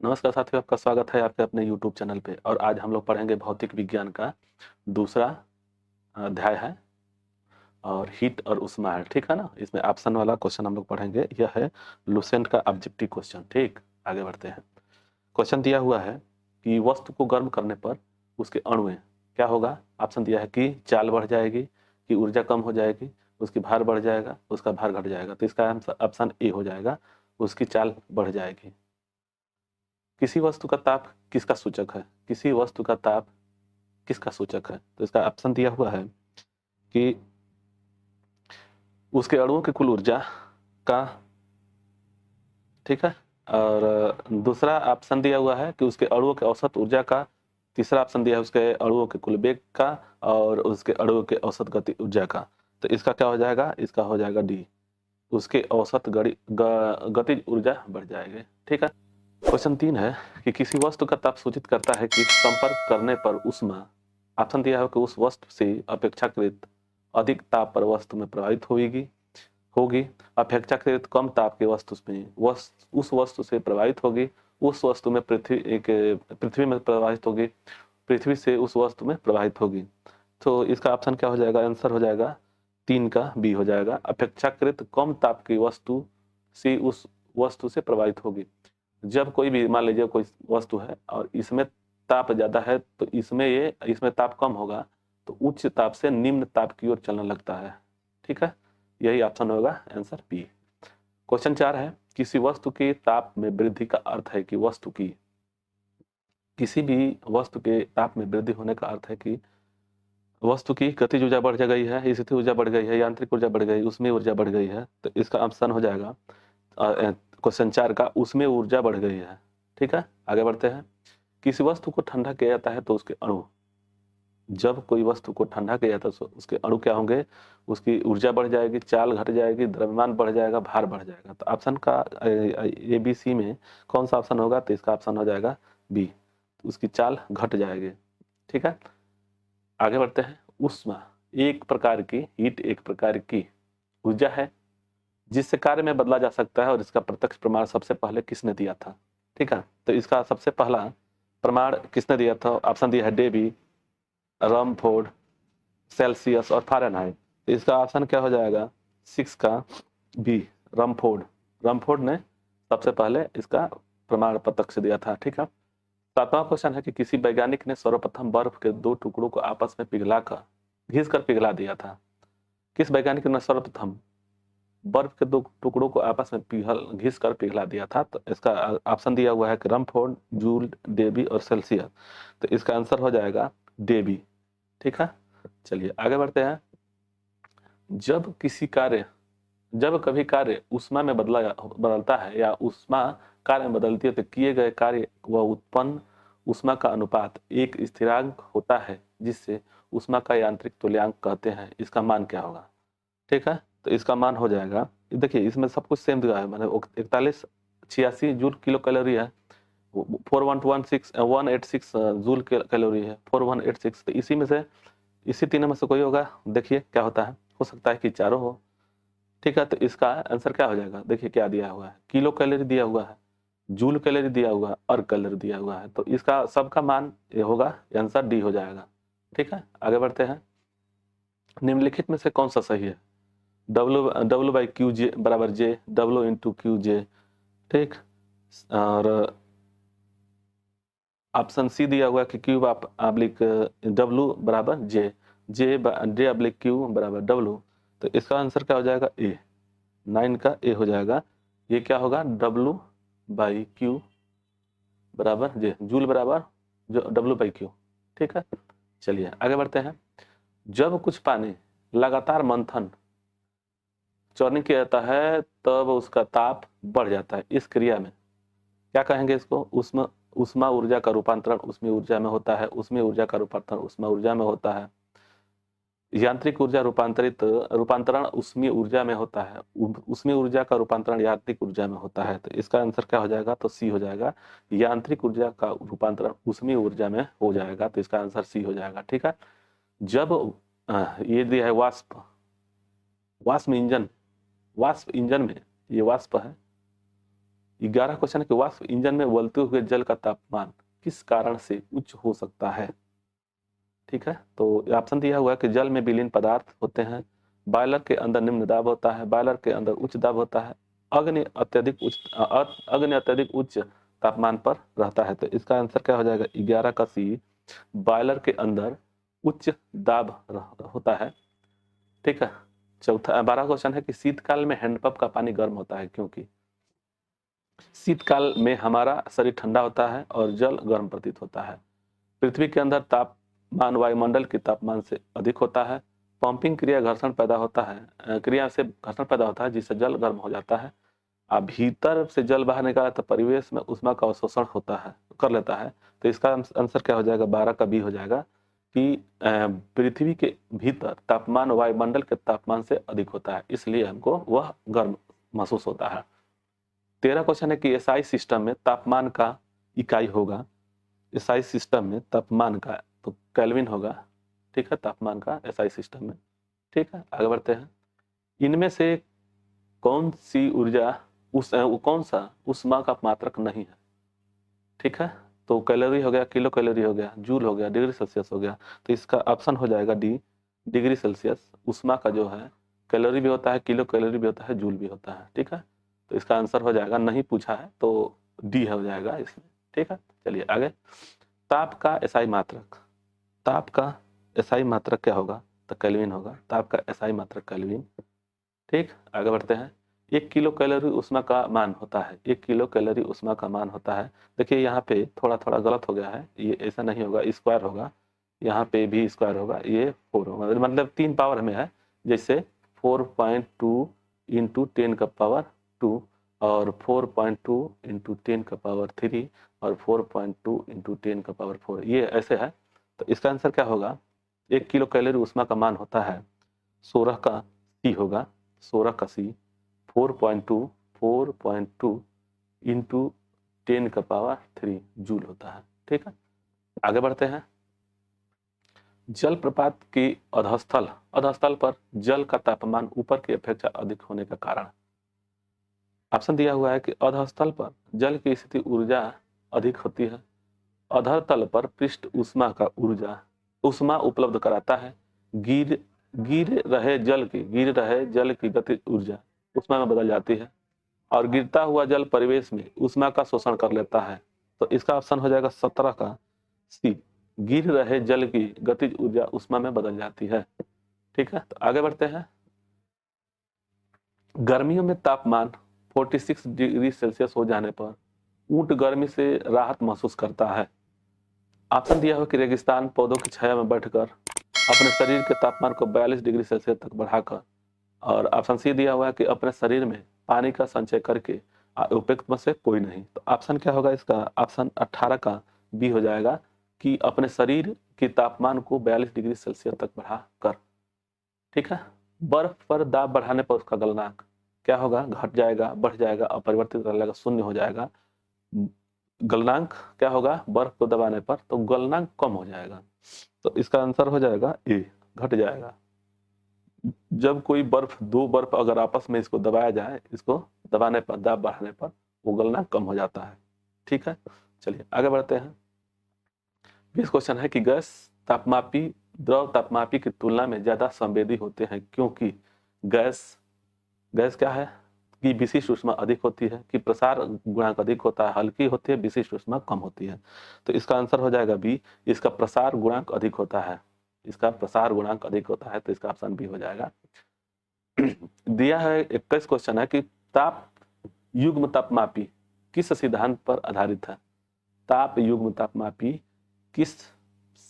नमस्कार साथियों, आपका स्वागत है आपके अपने YouTube चैनल पे। और आज हम लोग पढ़ेंगे भौतिक विज्ञान का दूसरा अध्याय है और हीट और उष्मा है। ठीक है ना। इसमें ऑप्शन वाला क्वेश्चन हम लोग पढ़ेंगे। यह है लुसेंट का ऑब्जेक्टिव क्वेश्चन। ठीक, आगे बढ़ते हैं। क्वेश्चन दिया हुआ है कि वस्तु को गर्म करने पर उसके अणु में क्या होगा। ऑप्शन दिया है कि चाल बढ़ जाएगी, कि ऊर्जा कम हो जाएगी, उसकी भार बढ़ जाएगा, उसका भार घट जाएगा। तो इसका ऑप्शन ए हो जाएगा, उसकी चाल बढ़ जाएगी। किसी वस्तु का ताप किसका सूचक है? किसी वस्तु का ताप किसका सूचक है? तो इसका ऑप्शन दिया हुआ है कि उसके अणुओं की कुल ऊर्जा का। ठीक है। और दूसरा ऑप्शन दिया हुआ है कि उसके अणुओं के औसत ऊर्जा का। तीसरा ऑप्शन दिया है उसके अणुओं के कुल वेग का और उसके अणुओं के औसत गति ऊर्जा का। तो इसका क्या हो जाएगा? इसका हो जाएगा डी, उसके औसत गतिज ऊर्जा बढ़ जाएगी। ठीक है। क्वेश्चन 3 है कि किसी वस्तु का ताप सूचित करता है कि संपर्क करने पर उष्मा। ऑप्शन दिया है कि उस वस्तु से अपेक्षाकृत अधिक ताप पर वस्तु में प्रभावित होगी होगी अपेक्षाकृत कम ताप की वस्तु में उस वस्तु से प्रभावित होगी। उस वस्तु में पृथ्वी में प्रभावित होगी, पृथ्वी से उस वस्तु में प्रभावित होगी। तो इसका ऑप्शन क्या हो जाएगा? आंसर हो जाएगा 3 का बी हो जाएगा, अपेक्षाकृत कम ताप की वस्तु से उस वस्तु से प्रभावित होगी। जब कोई भी मान लीजिए कोई वस्तु है और इसमें ताप ज्यादा है तो इसमें ताप कम होगा, तो उच्च ताप से निम्न ताप की ओर चलने लगता है। ठीक है, यही ऑप्शन होगा आंसर बी। क्वेश्चन 4 है किसी वस्तु के ताप में वृद्धि का अर्थ है कि वस्तु की। किसी भी वस्तु के ताप में वृद्धि होने का अर्थ है कि वस्तु की गतिज ऊर्जा बढ़ गई है, स्थिति ऊर्जा बढ़ गई है, यांत्रिक ऊर्जा बढ़ गई, उसमें ऊर्जा बढ़ गई है। तो इसका ऑप्शन हो जाएगा क्वेश्चन 4 का, उसमें ऊर्जा बढ़ गई है। ठीक है, आगे बढ़ते हैं। किसी वस्तु को ठंडा किया जाता है तो उसके अणु। जब कोई वस्तु को ठंडा किया जाता है तो उसके अणु क्या होंगे? उसकी ऊर्जा बढ़ जाएगी, चाल घट जाएगी, द्रव्यमान बढ़ जाएगा, भार बढ़ जाएगा। तो ऑप्शन का ए बी सी में कौन सा ऑप्शन होगा? तो इसका ऑप्शन हो जाएगा बी, उसकी चाल घट जाएगी। ठीक है, आगे बढ़ते हैं। उष्मा एक प्रकार की हीट, एक प्रकार की ऊर्जा है जिससे कार्य में बदला जा सकता है। और इसका प्रत्यक्ष प्रमाण सबसे पहले किसने दिया था? ठीक है, तो इसका सबसे पहला प्रमाण किसने दिया था? ऑप्शन दिया है डेवी, रमफोर्ड, सेल्सियस और फारेनहाइट। तो इसका ऑप्शन क्या हो जाएगा? 6 का बी, रमफोर्ड। रमफोर्ड ने सबसे पहले इसका प्रमाण प्रत्यक्ष दिया था। ठीक है। 7वां क्वेश्चन है कि किसी वैज्ञानिक ने सर्वप्रथम बर्फ के 2 टुकड़ों को आपस में पिघलाकर घिस कर पिघला दिया था। किस वैज्ञानिक ने सर्वप्रथम बर्फ के 2 टुकड़ों को आपस में घिस कर पिघला दिया था? तो इसका ऑप्शन दिया हुआ है कि रमफोर्ड, जूल, डेवी और सेल्सियस। तो इसका आंसर हो जाएगा डेवी। ठीक है, चलिए आगे बढ़ते हैं। जब कभी कार्य उष्मा में बदलता है या उष्मा कार्य में बदलती है तो किए गए कार्य व उत्पन्न उष्मा का अनुपात एक स्थिरांक होता है जिससे उष्मा का यांत्रिक तुल्यांक कहते हैं। इसका मान क्या होगा? ठीक है, तो इसका मान हो जाएगा, देखिए इसमें सब कुछ सेम दिया है, मैंने 4186 जूल किलो कैलोरी है, 186 जूल कैलोरी है, 4186। तो इसी में से इसी तीनों में से कोई होगा। देखिए क्या होता है, हो सकता है कि चारों हो। ठीक है, तो इसका आंसर क्या हो जाएगा? देखिए क्या दिया हुआ है, किलो कैलोरी दिया हुआ है, जूल कैलोरी दिया हुआ है और कैलोरी दिया हुआ है। तो इसका सबका मान ये होगा, आंसर डी हो जाएगा। ठीक है, आगे बढ़ते हैं। निम्नलिखित में से कौन सा सही है? डब्ल्यू बाई क्यू जे बराबर जे, डब्ल्यू इंटू क्यू जे। ठीक, और ऑप्शन सी दिया हुआ कि क्यू ऑब्लिक डब्ल्यू बराबर जे, जे ऑब्लिक क्यू बराबर डब्ल्यू। तो इसका आंसर क्या हो जाएगा? ए, 9 का ए हो जाएगा। ये क्या होगा? डब्ल्यू बाई क्यू बराबर जे, जूल बराबर जो डब्ल्यू बाई क्यू। ठीक है, चलिए आगे बढ़ते हैं। जब कुछ पानी लगातार मंथन चौर्नी किया जाता है तब उसका ताप बढ़ जाता है। इस क्रिया में क्या कहेंगे? इसको उष्मा उष्मा ऊर्जा का रूपांतरण उष्मीय ऊर्जा में होता है, उष्मीय ऊर्जा का रूपांतरण उष्मा ऊर्जा में होता है, यांत्रिक ऊर्जा रूपांतरण उष्मीय ऊर्जा में होता है, उष्मीय ऊर्जा का रूपांतरण यांत्रिक ऊर्जा में होता है। तो इसका आंसर क्या हो जाएगा? तो सी हो जाएगा, यांत्रिक ऊर्जा का रूपांतरण उष्मीय ऊर्जा में हो जाएगा। तो इसका आंसर सी हो जाएगा। ठीक है, जब ये दिया है वाष्प, वाष्प इंजन में ये वाष्प है, 11 क्वेश्चन है कि वाष्प इंजन में उबलते हुए जल का तापमान किस कारण से उच्च हो सकता है। ठीक है, तो ऑप्शन दिया हुआ है कि जल में विलीन पदार्थ होते हैं, बॉयलर के अंदर निम्न दाब होता है, बॉयलर के अंदर उच्च दाब होता है, अग्नि अत्यधिक उच्च तापमान पर रहता है। तो इसका आंसर क्या हो जाएगा 11 का सी, बॉयलर के अंदर उच्च दाब होता है। ठीक है, चौथा 12 क्वेश्चन है कि शीतकाल में हैंडपंप का पानी गर्म होता है क्योंकि। शीतकाल में हमारा शरीर ठंडा होता है और जल गर्म प्रतीत होता है। पृथ्वी के अंदर तापमान वायुमंडल के तापमान से अधिक होता है। पंपिंग क्रिया घर्षण पैदा होता है, क्रिया से घर्षण पैदा होता है जिससे जल गर्म हो जाता है। अब भीतर से जल बाहर निकाला तो परिवेश में ऊष्मा का अवशोषण होता है, कर लेता है। तो इसका आंसर क्या हो जाएगा 12 का बी हो जाएगा कि पृथ्वी के भीतर तापमान वायुमंडल के तापमान से अधिक होता है, इसलिए हमको वह गर्म महसूस होता है। 13 क्वेश्चन है कि एसआई सिस्टम में तापमान का इकाई होगा। एसआई सिस्टम में तापमान का तो केल्विन होगा। ठीक है, तापमान का एसआई सिस्टम में। ठीक है, आगे बढ़ते हैं। इनमें से कौन सी ऊर्जा कौन सा ऊष्मा का मात्रक नहीं है। ठीक है, तो कैलोरी हो गया, किलो कैलोरी हो गया, जूल हो गया, डिग्री सेल्सियस हो गया। तो इसका ऑप्शन हो जाएगा डी, डिग्री सेल्सियस। ऊष्मा का जो है कैलोरी भी होता है, किलो कैलोरी भी होता है, जूल भी होता है। ठीक है, तो इसका आंसर हो जाएगा, नहीं पूछा है तो डी हो जाएगा इसमें। ठीक है, चलिए आगे। ताप का एसआई मात्रक, ताप का एसआई मात्रक क्या होगा तो केल्विन होगा। ताप का एसआई मात्रक केल्विन। ठीक, आगे बढ़ते हैं। 1 किलो कैलोरी ऊष्मा का मान होता है, 1 किलो कैलोरी ऊष्मा का मान होता है। देखिए यहाँ पे थोड़ा थोड़ा गलत हो गया है, ये ऐसा नहीं होगा, स्क्वायर होगा, यहाँ पे भी स्क्वायर होगा, ये 4 होगा, मतलब 3 पावर में है। जैसे 4.2 इंटू 10 का पावर 2 और 4.2 इंटू 10 का पावर 3 और 4.2 इंटू 10 का पावर 4, ये ऐसे है। तो इसका आंसर क्या होगा 1 किलो कैलोरी ऊष्मा का मान होता है 16 का सी होगा, 16 का सी। 4.2 इंटू 10 का पावर 3 जूल होता है। ठीक है, आगे बढ़ते हैं। जलप्रपात की अधस्थल पर जल का तापमान ऊपर की अपेक्षा अधिक होने का कारण। ऑप्शन दिया हुआ है कि अधस्थल पर जल की स्थिति ऊर्जा अधिक होती है। अधर पर पृष्ठ ऊष्मा उपलब्ध कराता है। गिर गिर रहे जल की गति ऊर्जा ऊष्मा में बदल जाती है और गिरता हुआ जल परिवेश में ऊष्मा का शोषण कर लेता है। तो इसका ऑप्शन हो जाएगा 17 का सी, गिर रहे जल की गतिज ऊर्जा ऊष्मा में बदल जाती है। ठीक है, तो आगे बढ़ते हैं। गर्मियों में तापमान 46 डिग्री सेल्सियस हो जाने पर ऊंट गर्मी से राहत महसूस करता है। ऑप्शन दिया हुआ कि रेगिस्तान पौधों की छाया में बैठकर अपने शरीर के तापमान को 42 डिग्री सेल्सियस तक बढ़ाकर, और ऑप्शन सी दिया हुआ है कि अपने शरीर में पानी का संचय करके। उपयुक्त में से कोई नहीं, तो ऑप्शन क्या होगा इसका ऑप्शन 18 का बी हो जाएगा कि अपने शरीर के तापमान को 42 डिग्री सेल्सियस तक बढ़ाकर। ठीक है, बर्फ पर दाब बढ़ाने पर उसका गलनांक क्या होगा, घट जाएगा, बढ़ जाएगा, अपरिवर्तित रहेगा, शून्य हो जाएगा। गलनांक क्या होगा बर्फ को दबाने पर, तो गलनांक कम हो जाएगा। तो इसका आंसर हो जाएगा ए, घट जाएगा। जब कोई दो बर्फ अगर आपस में इसको दबाया जाए, इसको दबाने पर, दाब बढ़ाने पर, वो गलना कम हो जाता है। ठीक है, चलिए आगे बढ़ते हैं। 20 क्वेश्चन है कि गैस तापमापी द्रव तापमापी की तुलना में ज्यादा संवेदी होते हैं क्योंकि गैस क्या है कि विशिष्ट ऊष्मा अधिक होती है, कि प्रसार गुणांक अधिक होता है, हल्की होती है, विशिष्ट ऊष्मा कम होती है। तो इसका आंसर हो जाएगा बी, इसका प्रसार गुणांक अधिक होता है, इसका प्रसार गुणांक अधिक होता है। तो इसका ऑप्शन बी हो जाएगा। दिया है 21 क्वेश्चन है कि ताप युग्म तापमापी किस सिद्धांत पर आधारित है। ताप युग्म तापमापी किस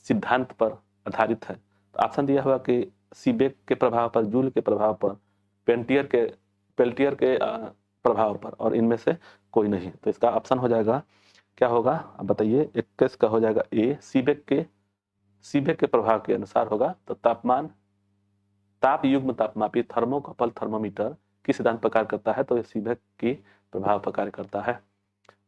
सिद्धांत पर आधारित है। तो ऑप्शन दिया हुआ कि सीबेक के प्रभाव पर, जूल के प्रभाव पर, पेल्टियर के प्रभाव पर, और इनमें से कोई नहीं। तो इसका ऑप्शन हो जाएगा क्या होगा, अब बताइए। 21 का हो जाएगा ए, सीबेक के प्रभाव के अनुसार होगा। तो ताप युग्म तापमापी थर्मोकपल थर्मोमीटर किस सिद्धांत पर कार्य करता है, तो ये सीबेक की प्रभाव पर कार्य करता है।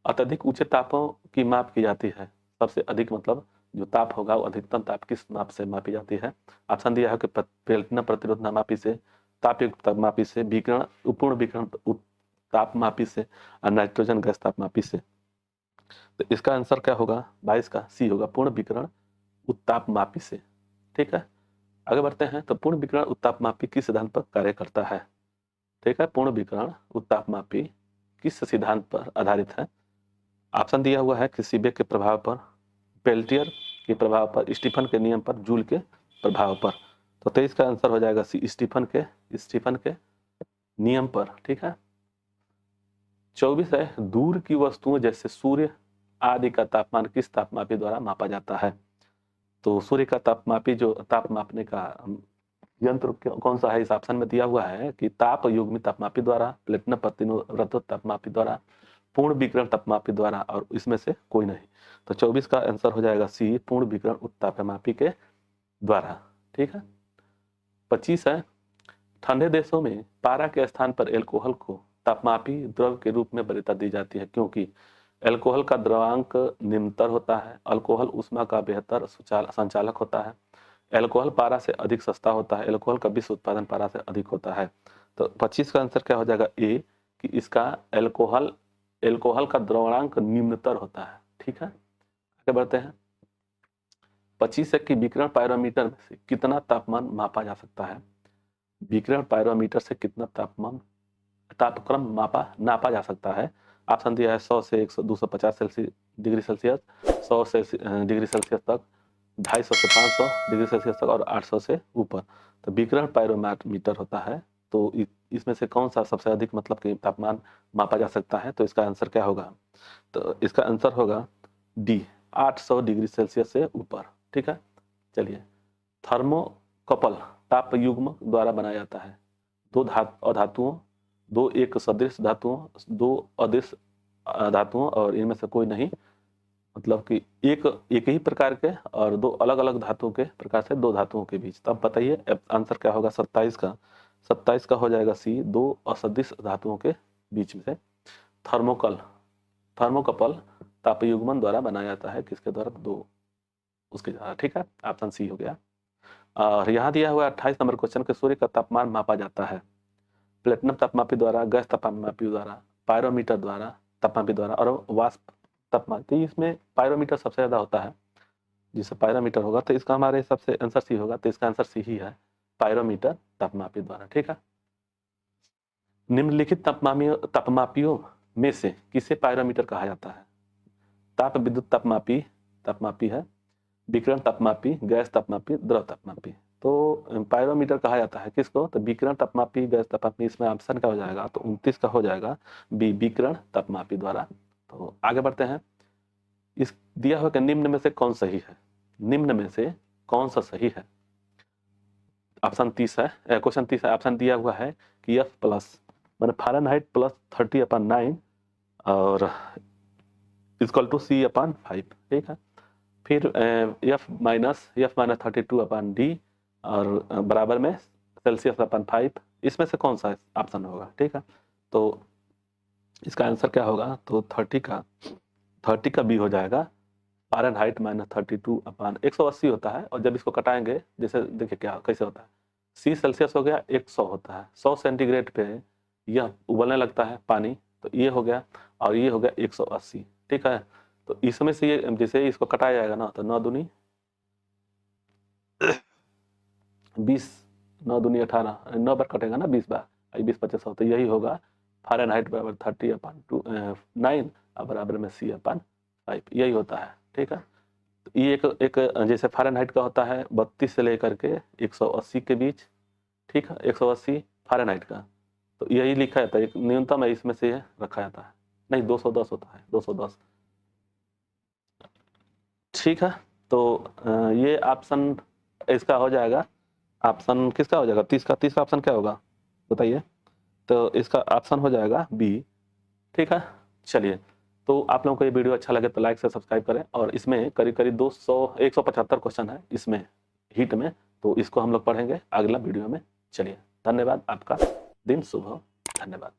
अत्यधिक ऊंचे तापों की माप की जाती है, सबसे अधिक मतलब जो ताप होगा वो अधिकतम ताप किस माप से मापी जाती है। ऑप्शन दिया है कि प्लेटिनम प्रतिरोध नामापी से, ताप युक्त तापमापी से, विकिरण पूर्ण विकिरण तापमापी से और नाइट्रोजन गैस तापमापी से। तो इसका आंसर क्या होगा 22 का सी होगा, पूर्ण विकिरण उत्तापमापी से। ठीक है, आगे बढ़ते हैं। तो पूर्ण विकिरण उत्तापमापी किस सिद्धांत पर कार्य करता है? ठीक है, पूर्ण विकिरण उत्तापमापी किस सिद्धांत पर आधारित है? ऑप्शन दिया हुआ है कि सीबेक के प्रभाव पर, पेल्टियर के प्रभाव पर, स्टीफन के नियम पर, जूल के प्रभाव पर। तो 23 का आंसर हो जाएगा सी, स्टीफन के नियम पर। ठीक है, 24 है, दूर की वस्तुओं जैसे सूर्य आदि का तापमान किस तापमापी द्वारा मापा जाता है? तो सूर्य का तापमापी जो ताप मापने का यंत्र कौन सा है? इस ऑप्शन में दिया हुआ है कि ताप युग्मी तापमापी द्वारा, प्लेटिनम प्रतिरोधक तापमापी द्वारा, पूर्ण विकिरण तापमापी द्वारा, और इसमें से कोई नहीं। तो 24 का आंसर हो जाएगा सी, पूर्ण विकिरण उत्तापमापी के द्वारा। ठीक है, 25 है, ठंडे देशों में पारा के स्थान पर एल्कोहल को तापमापी द्रव के रूप में वरीयता दी जाती है, क्योंकि एल्कोहल का द्रवांक निम्नतर होता है, अल्कोहल ऊष्मा का बेहतर संचालक होता है, एल्कोहल पारा से अधिक सस्ता होता है, एल्कोहल का विश्व उत्पादन पारा से अधिक होता है। तो 25 का आंसर क्या हो जाएगा ए, कि इसका एल्कोहल का द्रवणांक निम्नतर होता है। ठीक है, आगे बढ़ते हैं। 25 है कि विकिरण पायरोमीटर में से कितना तापमान मापा जा सकता है? विकिरण पायरोमीटर से कितना तापक्रम नापा जा सकता है? ऑप्शन दिया है 100 से 100 250 डिग्री सेल्सियस, 100 से डिग्री सेल्सियस तक, 250 से 500 डिग्री सेल्सियस तक, और 800 से ऊपर। तो विकिरण पायरोमीटर होता है, तो इसमें से कौन सा सबसे अधिक मतलब कि तापमान मापा जा सकता है? तो इसका आंसर क्या होगा? तो इसका आंसर होगा डी, 800 डिग्री सेल्सियस से ऊपर। ठीक है, चलिए। थर्मोकपल ताप युग्म द्वारा बनाया जाता है, दो धातुओं, दो एक सदृश धातुओं, दो अदृश धातुओं, और इनमें से कोई नहीं, मतलब कि एक ही प्रकार के और दो अलग अलग धातुओं के प्रकार से दो धातुओं के बीच। तब बताइए आंसर क्या होगा 27 का? 27 का हो जाएगा सी, दो असदृश धातुओं के बीच में से थर्मोकपल तापयुग्मन द्वारा बनाया जाता है, किसके द्वारा? दो उसके द्वारा। ठीक है, ऑप्शन सी हो गया। और यहाँ दिया हुआ 28 नंबर क्वेश्चन के सूर्य का तापमान मापा जाता है प्लेटिनम तापमापी द्वारा, गैस तापमापी द्वारा, पायरोमीटर द्वारा तापमापी द्वारा, और वाष्प तापमापी। इसमें पायरोमीटर सबसे ज्यादा होता है, जिससे पायरोमीटर होगा, तो इसका हमारे हिसाब से आंसर सी होगा। तो इसका आंसर सी ही है, पायरोमीटर तापमापी द्वारा। ठीक है, निम्नलिखित तापमापियों में से किसे पायरोमीटर कहा जाता है? ताप विद्युत तापमापी है, विकिरण तापमापी, गैस तापमापी, द्रव तापमापी। तो पायरोमीटर कहा जाता है किसको? तो विकिरण तापमापी, गैस तापमापी। इसमें ऑप्शन क्या हो जाएगा? तो 29 का हो जाएगा बी, विकिरण तापमापी द्वारा। तो आगे बढ़ते हैं। इस दिया हुआ कि निम्न में से कौन सही है? निम्न में से कौन सा सही है? ऑप्शन 30 है, क्वेश्चन 30 है। ऑप्शन दिया हुआ है कि F प्लस मैंने फ़ारेनहाइट प्लस 30/9 और इक्वल टू C/5। ठीक है, फिर F माइनस 32/D और बराबर में सेल्सियस/5। इसमें से कौन सा ऑप्शन होगा? ठीक है, तो इसका आंसर क्या होगा? तो 30 का बी हो जाएगा, फ़ारेनहाइट माइनस 32/180 होता है। और जब इसको कटाएंगे, जैसे देखिए क्या कैसे होता है, C सेल्सियस हो गया 100 होता है, 100 सेंटीग्रेड पे यह उबलने लगता है पानी, तो ये हो गया, और ये हो गया 180। ठीक है, तो इसमें से ये जैसे इसको कटाया जाएगा ना, तो 9 दूनी 20, 9 दूनी 18, 9 बार कटेगा ना 20 बार, 20×5 तो यही होगा फ़ारेनहाइट बराबर 30/9 और बराबर में C/5, यही होता है। ठीक है, तो ये एक जैसे फ़ारेनहाइट का होता है 32 से लेकर के 180 के बीच। ठीक है, 180 फ़ारेनहाइट का, तो यही लिखा जाता है, एक न्यूनतम है, इसमें से रखा जाता है। नहीं, 210 होता है, 210। ठीक है, तो ये ऑप्शन इसका हो जाएगा। ऑप्शन किसका हो जाएगा? 30 का। 30 का ऑप्शन क्या होगा बताइए? तो इसका ऑप्शन हो जाएगा बी। ठीक है, चलिए। तो आप लोगों को ये वीडियो अच्छा लगे तो लाइक से सब्सक्राइब करें, और इसमें करीब करीब 175 क्वेश्चन है इसमें हीट में, तो इसको हम लोग पढ़ेंगे अगला वीडियो में। चलिए, धन्यवाद, आपका दिन शुभ हो। धन्यवाद।